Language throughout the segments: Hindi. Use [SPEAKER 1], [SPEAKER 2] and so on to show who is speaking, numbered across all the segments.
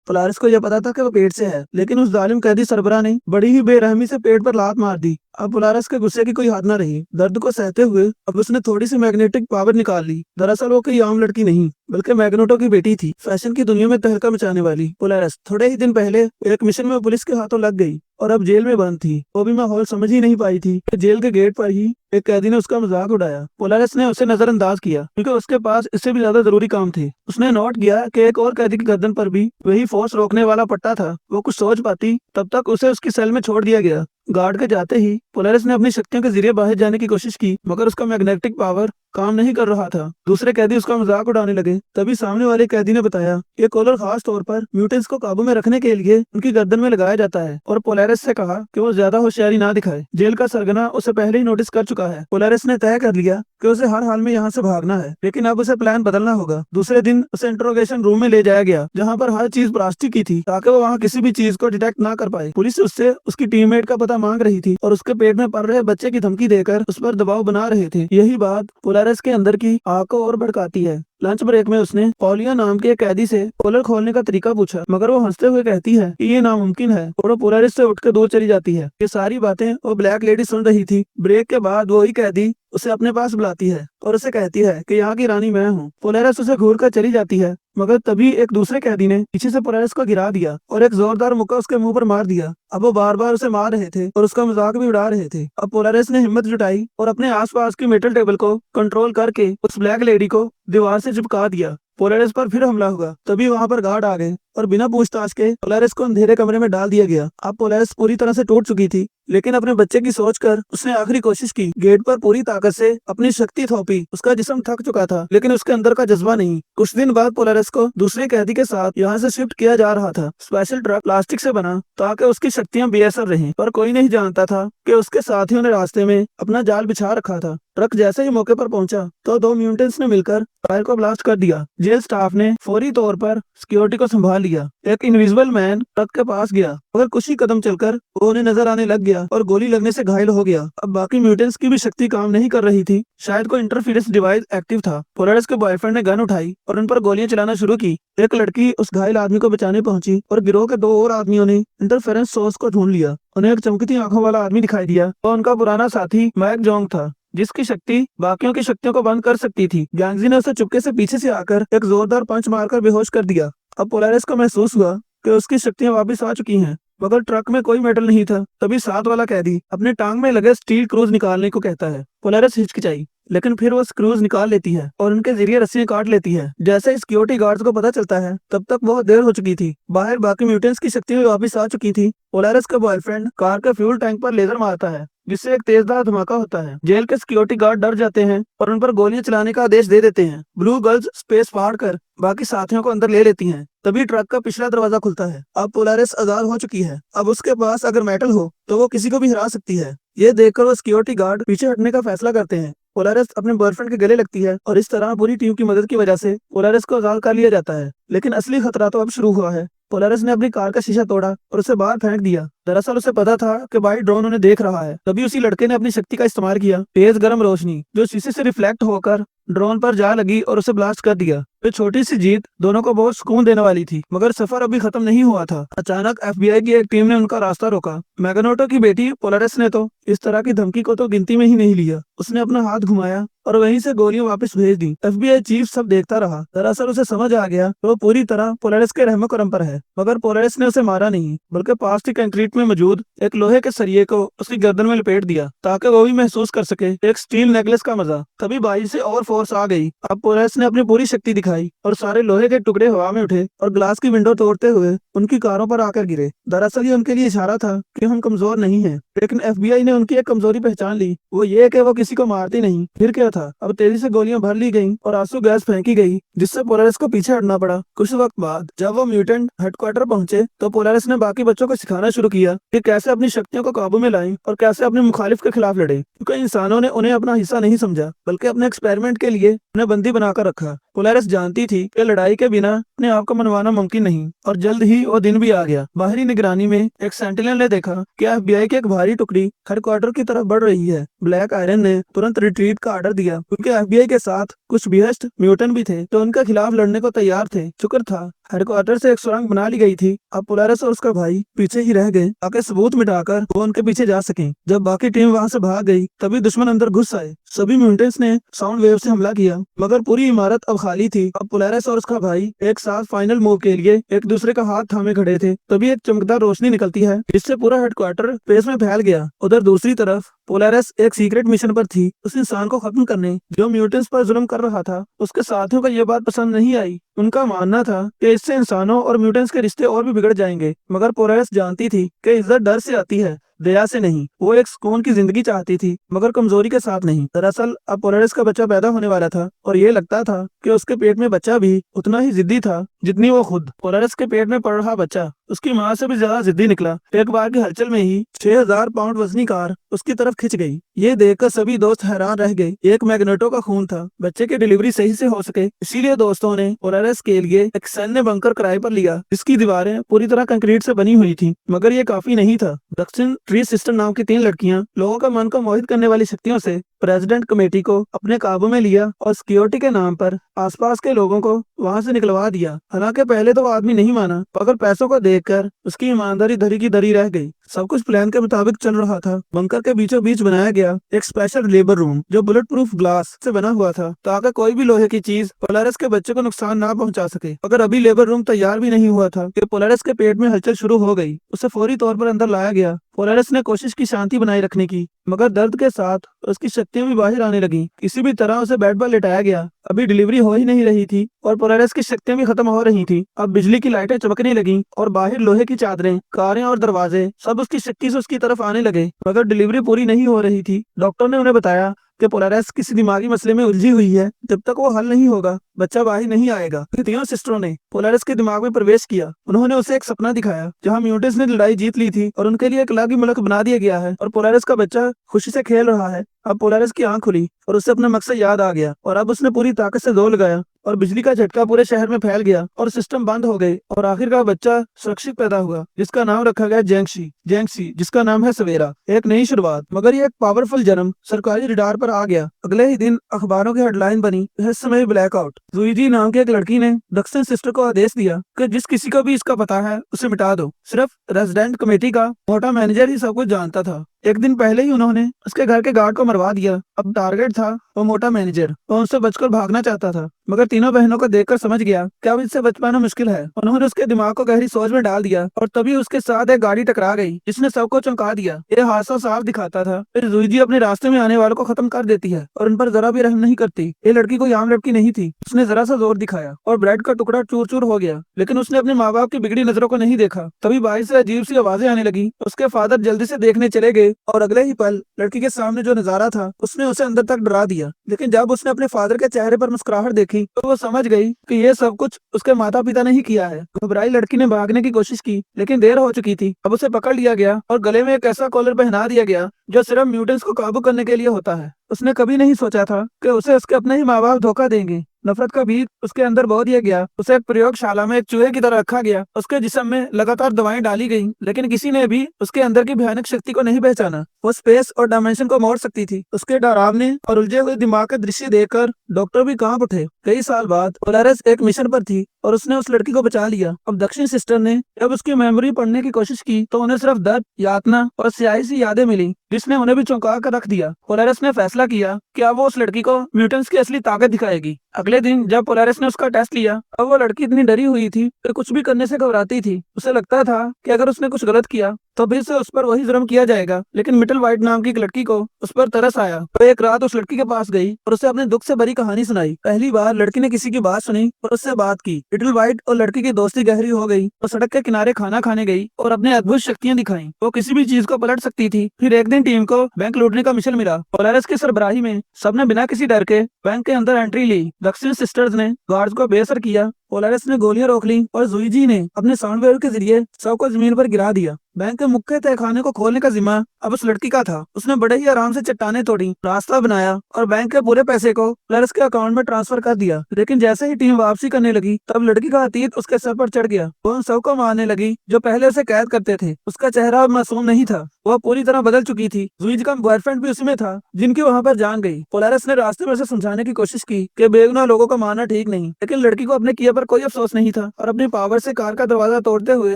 [SPEAKER 1] पोलारिस को यह पता था कि वो पेट से है, लेकिन उस जालिम कैदी सरबरा ने बड़ी ही बेरहमी से पेट पर लात मार दी। अब पोलारिस के गुस्से की कोई हद न रही। दर्द को सहते हुए अब उसने थोड़ी सी मैग्नेटिक पावर निकाल ली। दरअसल वो कोई आम लड़की नहीं बल्कि मैग्नेटो की बेटी थी, फैशन की दुनिया में तहलका मचाने वाली। पोलारिस थोड़े ही दिन पहले एक मिशन में पुलिस के हाथों लग गई और अब जेल में बंद थी। वो भी माहौल समझ ही नहीं पाई थी कि जेल के गेट पर ही एक कैदी ने उसका मजाक उड़ाया। पोलारिस ने उसे नजरअंदाज किया क्योंकि उसके पास इससे भी ज्यादा जरूरी काम थे। उसने नोट किया कि एक और कैदी की गर्दन पर भी वही फोर्स रोकने वाला पट्टा था। वो कुछ सोच पाती तब तक उसे उसकी सेल में छोड़ दिया गया। गार्ड के जाते ही पोलारिस ने अपनी शक्तियों के जरिए बाहर जाने की कोशिश की, मगर उसका मैग्नेटिक पावर काम नहीं कर रहा था। दूसरे कैदी उसका मजाक उड़ाने लगे। तभी सामने वाले कैदी ने बताया कि कॉलर खास तौर पर म्यूटेंट्स को काबू में रखने के लिए उनकी गर्दन में लगाया जाता है और पोलारिस से कहा कि वो ज्यादा होशियारी ना दिखाए। जेल का सरगना उसे पहले ही नोटिस कर चुका है। पोलारिस ने तय कर लिया कि उसे हर हाल में यहाँ से भागना है, लेकिन अब उसे प्लान बदलना होगा। दूसरे दिन उसे इंट्रोगेशन रूम में ले जाया गया, जहाँ पर हर चीज प्लास्टिक की थी ताकि वो वहाँ किसी भी चीज को डिटेक्ट ना कर पाए। पुलिस उससे उसकी टीममेट का पता मांग रही थी और उसके पेट में पल रहे बच्चे की धमकी देकर उस पर दबाव बना रहे थे। यही बात पोलारिस के अंदर की आग को और भड़काती है। लंच ब्रेक में उसने पॉलिया नाम के एक कैदी से कॉलर खोलने का तरीका पूछा, मगर वो हंसते हुए कहती है कि ये नामुमकिन है और वो पोलारिस से उठकर दूर चली जाती है। ये सारी बातें वो ब्लैक लेडी सुन रही थी। ब्रेक के बाद वही कैदी उसे अपने पास बुलाती है और उसे कहती है कि यहाँ की रानी मैं हूँ। पोलारिस उसे घूर कर चली जाती है, मगर तभी एक दूसरे कैदी ने पीछे से पोलारिस को गिरा दिया और एक जोरदार मुक्का उसके मुंह पर मार दिया। अब वो बार बार उसे मार रहे थे और उसका मजाक भी उड़ा रहे थे। अब पोलारिस ने हिम्मत जुटाई और अपने आसपास की मेटल टेबल को कंट्रोल करके उस ब्लैक लेडी को दीवार से चिपका दिया। पोलारिस पर फिर हमला हुआ। तभी वहां पर गार्ड आ गए और बिना पूछताछ के पोलारिस को अंधेरे कमरे में डाल दिया गया। अब पोलारिस पूरी तरह से टूट चुकी थी, लेकिन अपने बच्चे की सोचकर उसने आखिरी कोशिश की। गेट पर पूरी ताकत से अपनी शक्ति थोपी। उसका जिस्म थक चुका था, लेकिन उसके अंदर का जज्बा नहीं। कुछ दिन बाद पोलारिस को दूसरे कैदी के साथ यहाँ से शिफ्ट किया जा रहा था। स्पेशल ट्रक प्लास्टिक से बना ताकि उसकी शक्तियां बेअसर रहें, पर कोई नहीं जानता था कि उसके साथियों ने रास्ते में अपना जाल बिछा रखा था। ट्रक जैसे ही मौके पर पहुंचा तो दो म्यूटेंट्स ने मिलकर फायर को ब्लास्ट कर दिया। जेल स्टाफ ने फौरी तौर पर सिक्योरिटी को संभाल लिया। एक इनविजिबल मैन ट्रक के पास गया, मगर कुछ ही कदम चलकर वो उन्हें नजर आने लग गया और गोली लगने से घायल हो गया। अब बाकी म्यूटेंट्स की भी शक्ति काम नहीं कर रही थी। शायद कोई इंटरफेरेंस डिवाइस एक्टिव था। पोलारिस के बॉयफ्रेंड ने गन उठाई और उन पर गोलियां चलाना शुरू की। एक लड़की उस घायल आदमी को बचाने पहुंची और गिरोह के दो और आदमियों ने इंटरफेरेंस सोर्स को ढूंढ लिया। उन्हें एक चमकती आंखों वाला आदमी दिखाई दिया और उनका पुराना साथी मैक जोंग था, जिसकी शक्ति बाकियों की शक्तियों को बंद कर सकती थी। गैंगजी ने उसे चुपके से पीछे से आकर एक जोरदार पंच मारकर बेहोश कर दिया। अब पोलारिस को महसूस हुआ कि उसकी शक्तियां वापस आ चुकी हैं, मगर ट्रक में कोई मेटल नहीं था। तभी साथ वाला कैदी अपने टांग में लगे स्टील क्रूज निकालने को कहता है। पोलारिस हिचकिचाई, लेकिन फिर वो स्क्रूज निकाल लेती है और उनके जरिए रस्सियां काट लेती है। जैसे सिक्योरिटी गार्ड्स को पता चलता है, तब तक बहुत देर हो चुकी थी। बाहर बाकी म्यूटेंट्स की शक्तियां वापस आ चुकी थी। पोलारिस का बॉयफ्रेंड कार के फ्यूल टैंक पर लेजर मारता है, जिससे एक तेजदार धमाका होता है। जेल के सिक्योरिटी गार्ड डर जाते हैं और उन पर गोलियां चलाने का आदेश दे देते हैं। ब्लू गर्ल्स स्पेस फाड़ कर बाकी साथियों को अंदर ले लेती हैं। तभी ट्रक का पिछला दरवाजा खुलता है। अब पोलारिस आजाद हो चुकी है। अब उसके पास अगर मेटल हो तो वो किसी को भी हरा सकती है। ये देखकर वो सिक्योरिटी गार्ड पीछे हटने का फैसला करते हैं। पोलारिस अपने बॉयफ्रेंड के गले लगती है और इस तरह पूरी टीम की मदद की वजह से पोलारिस को आजाद कर लिया जाता है। लेकिन असली खतरा तो अब शुरू हुआ है। पोलारिस ने अपनी कार का शीशा तोड़ा और उसे बाहर फेंक दिया। दरअसल उसे पता था कि भाई ड्रोन उन्हें देख रहा है। तभी उसी लड़के ने अपनी शक्ति का इस्तेमाल किया। तेज गर्म रोशनी जो शीशे से रिफ्लेक्ट होकर ड्रोन पर जा लगी और उसे ब्लास्ट कर दिया। ये छोटी सी जीत दोनों को बहुत सुकून देने वाली थी, मगर सफर अभी खत्म नहीं हुआ था। अचानक एफबीआई की एक टीम ने उनका रास्ता रोका। मैग्नेटो की बेटी पोलारिस ने तो इस तरह की धमकी को तो गिनती में ही नहीं लिया। उसने अपना हाथ घुमाया और वहीं से गोलियां वापस भेज दी। एफबीआई चीफ सब देखता रहा। दरअसल उसे समझ आ गया वो पूरी तरह पोलारिस के रहमो करम पर है, मगर पोलारिस ने उसे मारा नहीं, बल्कि पास की कंक्रीट में मौजूद एक लोहे के सरिये को उसकी गर्दन में लपेट दिया ताकि वो भी महसूस कर सके एक स्टील नेकलेस का मजा। तभी बाहर से और फोर्स आ गई। अब पोलारिस ने अपनी पूरी शक्ति दिखाई और सारे लोहे के टुकड़े हवा में उठे और ग्लास की विंडो तोड़ते हुए उनकी कारों पर आकर गिरे। दरअसल ये उनके लिए इशारा था कि हम कमजोर नहीं हैं, लेकिन एफबीआई ने उनकी एक कमजोरी पहचान ली, वो ये कि वो किसी को मारती नहीं। फिर क्या था, अब तेजी से गोलियां भर ली गईं और आंसू गैस फेंकी गई, जिससे पोलारिस को पीछे हटना पड़ा। कुछ वक्त बाद जब वो म्यूटेंट हेडक्वार्टर पहुंचे तो पोलारिस ने बाकी बच्चों को सिखाना शुरू किया कि कैसे अपनी शक्तियों को काबू में लाएं और कैसे अपने मुखालिफ के खिलाफ लड़े, क्योंकि इंसानों ने उन्हें अपना हिस्सा नहीं समझा, बल्कि अपने एक्सपेरिमेंट के लिए उन्हें बंदी बनाकर रखा। पोलारिस जानती थी कि लड़ाई के बिना अपने आप को मनवाना मुमकिन नहीं, और जल्द ही वो दिन भी आ गया। बाहरी निगरानी में एक सेंटिनल ने देखा कि एफबीआई की एक भारी टुकड़ी हेडक्वार्टर की तरफ बढ़ रही है। ब्लैक आयरन ने तुरंत रिट्रीट का ऑर्डर दिया, क्योंकि एफबीआई के साथ कुछ बेहस्त म्यूटेंट भी थे जो उनके खिलाफ लड़ने को तैयार थे। शुक्र था हेडक्वार्टर से एक सुरंग बना ली गई थी। अब पोलारिस और उसका भाई पीछे ही रह गए ताकि सबूत मिटाकर वो उनके पीछे जा सकें। जब बाकी टीम वहां से भाग गई तभी दुश्मन अंदर घुस आए। सभी म्यूटेंट्स ने साउंड वेव से हमला किया मगर पूरी इमारत अब खाली थी। अब पोलारिस और उसका भाई एक साथ फाइनल मूव के लिए एक दूसरे का हाथ थामे खड़े थे। तभी एक चमकदार रोशनी निकलती है जिससे पूरा हेडक्वार्टर स्पेस में फैल गया। उधर दूसरी तरफ पोलारिस एक सीक्रेट मिशन पर थी, उस इंसान को खत्म करने जो म्यूटेंट्स पर जुल्म कर रहा था। उसके साथियों को यह बात पसंद नहीं आई। उनका मानना था कि इससे इंसानों और म्यूटेंट्स के रिश्ते और भी बिगड़ जाएंगे। मगर पोलारिस जानती थी कि इज्जत डर से आती है, दया से नहीं। वो एक सुकून की जिंदगी चाहती थी मगर कमजोरी के साथ नहीं। दरअसल अब पोलारिस का बच्चा पैदा होने वाला था और ये लगता था कि उसके पेट में बच्चा भी उतना ही जिद्दी था जितनी वो खुद। पोलारिस के पेट में पड़ रहा बच्चा उसकी माँ से भी ज्यादा जिद्दी निकला। एक बार की हलचल में ही 6000 पाउंड वजनी कार उसकी तरफ खिंच गई। ये देखकर सभी दोस्त हैरान रह गए। एक मैग्नेटो का खून था। बच्चे की डिलीवरी सही से हो सके इसीलिए दोस्तों ने पोलारिस के लिए एक सैन्य बंकर किराए पर लिया जिसकी दीवारें पूरी तरह कंक्रीट से बनी हुई थी। मगर ये काफी नहीं था। दक्षिण ट्री सिस्टर नाम की 3 लड़कियां लोगों का मन को मोहित करने वाली शक्तियों से प्रेसिडेंट कमेटी को अपने काबू में लिया और सिक्योरिटी के नाम पर आसपास के लोगों को वहां से निकलवा दिया। हालांकि पहले तो वो आदमी नहीं माना मगर पैसों को देखकर उसकी ईमानदारी धरी की धरी रह गई। सब कुछ प्लान के मुताबिक चल रहा था। बंकर के बीचों बीच बनाया गया एक स्पेशल लेबर रूम जो बुलेट प्रूफ ग्लास से बना हुआ था ताकि कोई भी लोहे की चीज पोलारिस के बच्चे को नुकसान ना पहुंचा सके। अगर अभी लेबर रूम तैयार भी नहीं हुआ था कि पोलारिस के पेट में हलचल शुरू हो गई। उसे फौरी तौर पर अंदर लाया गया। पोलारिस ने कोशिश की शांति बनाए रखने की मगर दर्द के साथ उसकी शक्तियां भी बाहर आने लगी। किसी भी तरह उसे बेड पर लेटाया गया। अभी डिलीवरी हो ही नहीं रही थी और पोलारिस की शक्तियां भी खत्म हो रही थी। अब बिजली की लाइटें चमकने लगी और बाहर लोहे की चादरें, कारें और दरवाजे सब उसकी शक्ति से उसकी तरफ आने लगे। मगर डिलीवरी पूरी नहीं हो रही थी। डॉक्टर ने उन्हें बताया कि पोलारिस किसी दिमागी मसले में उलझी हुई है। जब तक वो हल नहीं होगा बच्चा बाहर नहीं आएगा। फिर तीनों सिस्टरों ने पोलारिस के दिमाग में प्रवेश किया। उन्होंने उसे एक सपना दिखाया जहां म्यूटेंट्स ने लड़ाई जीत ली थी और उनके लिए एक अलग ही मुल्क बना दिया गया है और पोलारिस का बच्चा खुशी से खेल रहा है। अब पोलारिस की आंख खुली और उसे अपना मकसद याद आ गया और अब उसने पूरी ताकत से जोर लगाया और बिजली का झटका पूरे शहर में फैल गया और सिस्टम बंद हो गए और आखिरकार बच्चा सुरक्षित पैदा हुआ जिसका नाम रखा गया जेंगशी जिसका नाम है सवेरा, एक नई शुरुआत। मगर ये एक पावरफुल जन्म सरकारी रडार पर आ गया। अगले ही दिन अखबारों की हेडलाइन बनी, रहस्यमय ब्लैकआउट। जुईजी नाम की एक लड़की ने दक्षिण सिस्टर को आदेश दिया कि जिस किसी को भी इसका पता है उसे मिटा दो। सिर्फ रेजिडेंट कमेटी का मोटा मैनेजर ही सब कुछ जानता था। एक दिन पहले ही उन्होंने उसके घर के गार्ड को मरवा दिया। अब टारगेट था वो मोटा मैनेजर। वो उनसे बचकर भागना चाहता था मगर तीनों बहनों को देखकर समझ गया कि अब इससे बच पाना मुश्किल है। उन्होंने उसके दिमाग को गहरी सोच में डाल दिया और तभी उसके साथ एक गाड़ी टकरा गई जिसने सबको चौंका दिया। ये हादसा साफ दिखाता था फिर जुईजी अपने रास्ते में आने वालों को खत्म कर देती है और उन पर जरा भी रहम नहीं करती। ये लड़की कोई आम लड़की नहीं थी। उसने जरा सा जोर दिखाया और ब्रेड का टुकड़ा चूर चूर हो गया। लेकिन उसने अपने माँ बाप की बिगड़ी नजरों को नहीं देखा। तभी बाहर से अजीब सी आवाजें आने लगी। उसके फादर जल्दी से देखने चले गए और अगले ही पल लड़की के सामने जो नजारा था उसने उसे अंदर तक डरा दिया। लेकिन जब उसने अपने फादर के चेहरे पर मुस्कुराहट देखी तो वो समझ गई कि ये सब कुछ उसके माता पिता ने ही किया है। घबराई लड़की ने भागने की कोशिश की लेकिन देर हो चुकी थी। अब उसे पकड़ लिया गया और गले में एक ऐसा कॉलर पहना दिया गया जो सिर्फ म्यूटेंट्स को काबू करने के लिए होता है। उसने कभी नहीं सोचा था कि उसे उसके अपने ही माँ बाप धोखा देंगे। नफरत का बीज उसके अंदर बो दिया गया। उसे एक प्रयोगशाला में एक चूहे की तरह रखा गया। उसके जिस्म में लगातार दवाएं डाली गई लेकिन किसी ने भी उसके अंदर की भयानक शक्ति को नहीं पहचाना। वो स्पेस और डायमेंशन को मोड़ सकती थी। उसके डरावने और उलझे हुए दिमाग के दृश्य देखकर डॉक्टर भी कांप उठे। कई साल बाद पोलारिस एक मिशन पर थी और उसने उस लड़की को बचा लिया। अब दक्षिण सिस्टर ने जब उसकी मेमोरी पढ़ने की कोशिश की तो उन्हें सिर्फ दर्द, यातना और स्याही सी यादें मिली जिसने उन्हें भी चौंका कर रख दिया। पोलारिस ने फैसला किया कि अब वो उस लड़की को म्यूटेंट्स की असली ताकत दिखाएगी। अगले दिन जब पोलारिस ने उसका टेस्ट लिया अब वो लड़की इतनी डरी हुई थी कि कुछ भी करने से घबराती थी। उसे लगता था कि अगर उसने कुछ गलत किया तो फिर से उस पर वही जुर्म किया जाएगा। लेकिन मिटल वाइट नाम की एक लड़की को उस पर तरस आया। वो एक रात उस लड़की के पास गई और उसे अपने दुख से भरी कहानी सुनाई। पहली बार लड़की ने किसी की बात सुनी और उससे बात की। लिटिल वाइट और लड़की की दोस्ती गहरी हो गई। वो सड़क के किनारे खाना खाने गई और अपने अद्भुत शक्तियां दिखाई। वो किसी भी चीज को पलट सकती थी। फिर एक दिन टीम को बैंक लूटने का मिशन मिला। पोलारिस की सरबराही में सबने बिना किसी डर के बैंक के अंदर एंट्री ली। दक्षिण सिस्टर्स ने गार्ड्स को बेअसर किया। पोलारिस ने गोलियां रोक ली और जुईजी ने अपने साउंड वेव के जरिए सबको जमीन पर गिरा दिया। बैंक के मुख्य तहखाने को खोलने का जिम्मा अब उस लड़की का था। उसने बड़े ही आराम से चट्टाने तोड़ी, रास्ता बनाया और बैंक के पूरे पैसे को पोलारिस के अकाउंट में ट्रांसफर कर दिया। लेकिन जैसे ही टीम वापसी करने लगी तब लड़की का अतीत उसके सर पर चढ़ गया। वो उन सबको मारने लगी जो पहले उसे कैद करते थे। उसका चेहरा अब मासूम नहीं था। वह पूरी तरह बदल चुकी थी। जुइज का बॉयफ्रेंड भी उसी में था जिनकी वहाँ पर जान गई। पोलारस ने रास्ते में उसे समझाने की कोशिश की कि बेगुनाह लोगों को मारना ठीक नहीं, लेकिन लड़की को अपने किए पर कोई अफसोस नहीं था और अपनी पावर से कार का दरवाजा तोड़ते हुए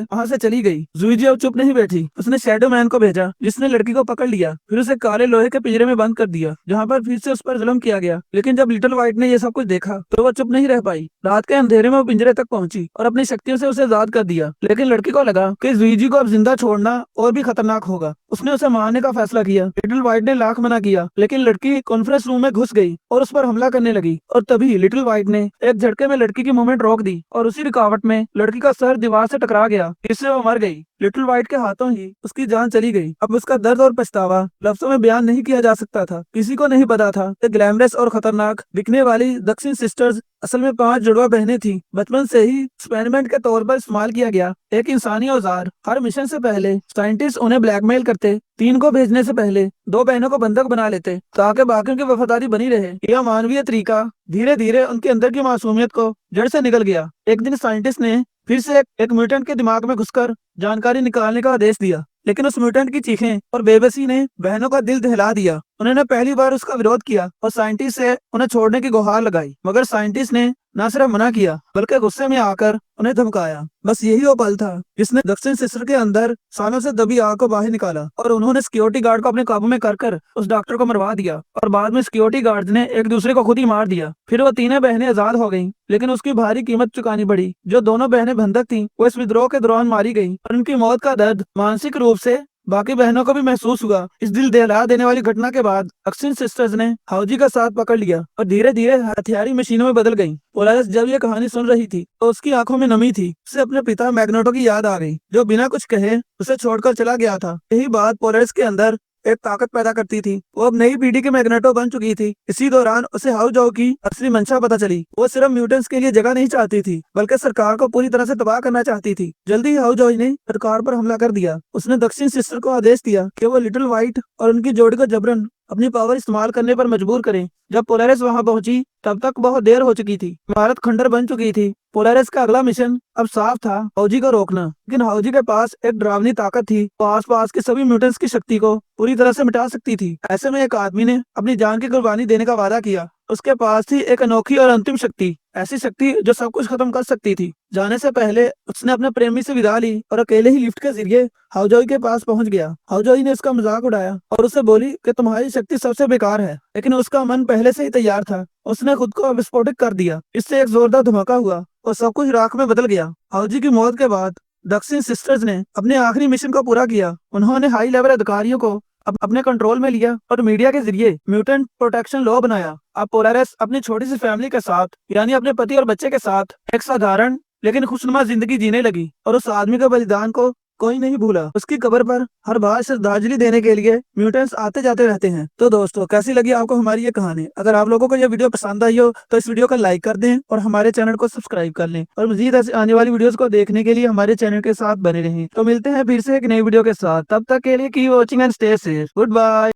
[SPEAKER 1] वहाँ से चली गई। जुइजी अब चुप नहीं बैठी, उसने शैडो मैन को भेजा जिसने लड़की को पकड़ लिया, फिर उसे काले लोहे के पिंजरे में बंद कर दिया जहाँ पर फिर से उस पर जुल्म किया गया। लेकिन जब लिटिल व्हाइट ने यह सब कुछ देखा तो वह चुप नहीं रह पाई। रात के अंधेरे में वो पिंजरे तक पहुंची और अपनी शक्तियों से उसे आजाद कर दिया, लेकिन लड़की को लगा कि जुइजी को अब जिंदा छोड़ना और भी खतरनाक होगा। उसने उसे मारने का फैसला किया। लिटिल व्हाइट ने लाख मना किया, लेकिन लड़की कॉन्फ्रेंस रूम में घुस गई और उस पर हमला करने लगी। और तभी लिटिल व्हाइट ने एक झटके में लड़की की मूवमेंट रोक दी और उसी रुकावट में लड़की का सर दीवार से टकरा गया, इससे वो मर गई। लिटिल व्हाइट के हाथों ही उसकी जान चली गई। अब उसका दर्द और पछतावा लफ्जों में बयान नहीं किया जा सकता था। किसी को नहीं पता था कि ग्लैमरस और खतरनाक दिखने वाली दक्षिण सिस्टर्स असल में 5 जुड़वा बहनें थी। बचपन से ही एक्सपेरिमेंट के तौर पर इस्तेमाल किया गया एक इंसानी औजार। हर मिशन से पहले साइंटिस्ट उन्हें ब्लैकमेल करते। 3 को भेजने से पहले 2 बहनों को बंधक बना लेते ताकि बाकियों की वफादारी बनी रहे। यह मानवीय तरीका धीरे धीरे उनके अंदर की मासूमियत को जड़ से निकल गया। एक दिन साइंटिस्ट ने फिर से एक म्यूटेंट के दिमाग में घुसकर जानकारी निकालने का आदेश दिया, लेकिन उस म्यूटेंट की चीखें और बेबसी ने बहनों का दिल दहला दिया। उन्होंने पहली बार उसका विरोध किया और साइंटिस्ट से उन्हें छोड़ने की गुहार लगाई, मगर साइंटिस्ट ने न सिर्फ मना किया बल्कि गुस्से में आकर उन्हें धमकाया। बस यही वो पल था जिसने दक्षिण सिस्टर के अंदर सालों से दबी आग को बाहर निकाला और उन्होंने सिक्योरिटी गार्ड को अपने काबू में कर उस डॉक्टर को मरवा दिया और बाद में सिक्योरिटी गार्ड ने एक दूसरे को खुद ही मार दिया। फिर वो तीनों बहनें आजाद हो गईं, लेकिन उसकी भारी कीमत चुकानी पड़ी। जो दोनों बहनें बंधक थीं वो इस विद्रोह के दौरान मारी गईं और उनकी मौत का दर्द मानसिक रूप से बाकी बहनों को भी महसूस हुआ। इस दिल दहला देने वाली घटना के बाद दक्षिण सिस्टर्स ने हाउजी का साथ पकड़ लिया और धीरे धीरे हथियारी मशीनों में बदल गईं। पोलारस जब ये कहानी सुन रही थी तो उसकी आंखों में नमी थी। उसे अपने पिता मैग्नेटो की याद आ गई, जो बिना कुछ कहे उसे छोड़कर चला गया था। यही बात पोलारस के अंदर एक ताकत पैदा करती थी। वो अब नई पीढ़ी के मैग्नेटो बन चुकी थी। इसी दौरान उसे हाउ जाओ की असली मंशा पता चली। वो सिर्फ म्यूटेंट्स के लिए जगह नहीं चाहती थी, बल्कि सरकार को पूरी तरह से तबाह करना चाहती थी। जल्दी ही हाउ जाओ ने सरकार पर हमला कर दिया। उसने दक्षिण सिस्टर को आदेश दिया कि वो लिटिल व्हाइट और उनकी जोड़ी को जबरन अपनी पावर इस्तेमाल करने पर मजबूर करें। जब पोलारिस वहां पहुंची तब तक बहुत देर हो चुकी थी। इमारत खंडर बन चुकी थी। पोलारिस का अगला मिशन अब साफ था, हाउजी को रोकना। लेकिन हाउजी के पास एक डरावनी ताकत थी। वो आसपास के सभी म्यूटेंट्स की शक्ति को पूरी तरह से मिटा सकती थी। ऐसे में एक आदमी ने अपनी जान की कुर्बानी देने का वादा किया। उसके पास थी एक अनोखी और अंतिम शक्ति, ऐसी शक्ति जो सब कुछ खत्म कर सकती थी। जाने से पहले उसने अपने प्रेमी से विदा ली और अकेले ही लिफ्ट के जरिए हाउजोई के पास पहुंच गया। हाउजोई ने उसका मजाक उड़ाया और उसे बोली कि तुम्हारी शक्ति सबसे बेकार है, लेकिन उसका मन पहले से ही तैयार था। उसने खुद को विस्फोटित कर दिया। इससे एक जोरदार धमाका हुआ और सब कुछ राख में बदल गया। हाउजी की मौत के बाद दक्षिण सिस्टर्स ने अपने आखिरी मिशन को पूरा किया। उन्होंने हाई लेवल अधिकारियों को अपने कंट्रोल में लिया और मीडिया के जरिए म्यूटेंट प्रोटेक्शन लॉ बनाया। अब पोलारिस अपनी छोटी सी फैमिली के साथ, यानी अपने पति और बच्चे के साथ, एक साधारण लेकिन खुशनुमा जिंदगी जीने लगी। और उस आदमी के बलिदान को कोई नहीं भूला। उसकी कब्र पर हर बार श्रद्धांजलि देने के लिए म्यूटेंट्स आते जाते रहते हैं। तो दोस्तों, कैसी लगी आपको हमारी ये कहानी? अगर आप लोगों को ये वीडियो पसंद आई हो तो इस वीडियो को लाइक कर दें और हमारे चैनल को सब्सक्राइब कर लें। और मजीद ऐसे आने वाली वीडियोस को देखने के लिए हमारे चैनल के साथ बने रहें। तो मिलते हैं फिर से एक नई वीडियो के साथ। तब तक के लिए keep watching and stay safe. Good bye.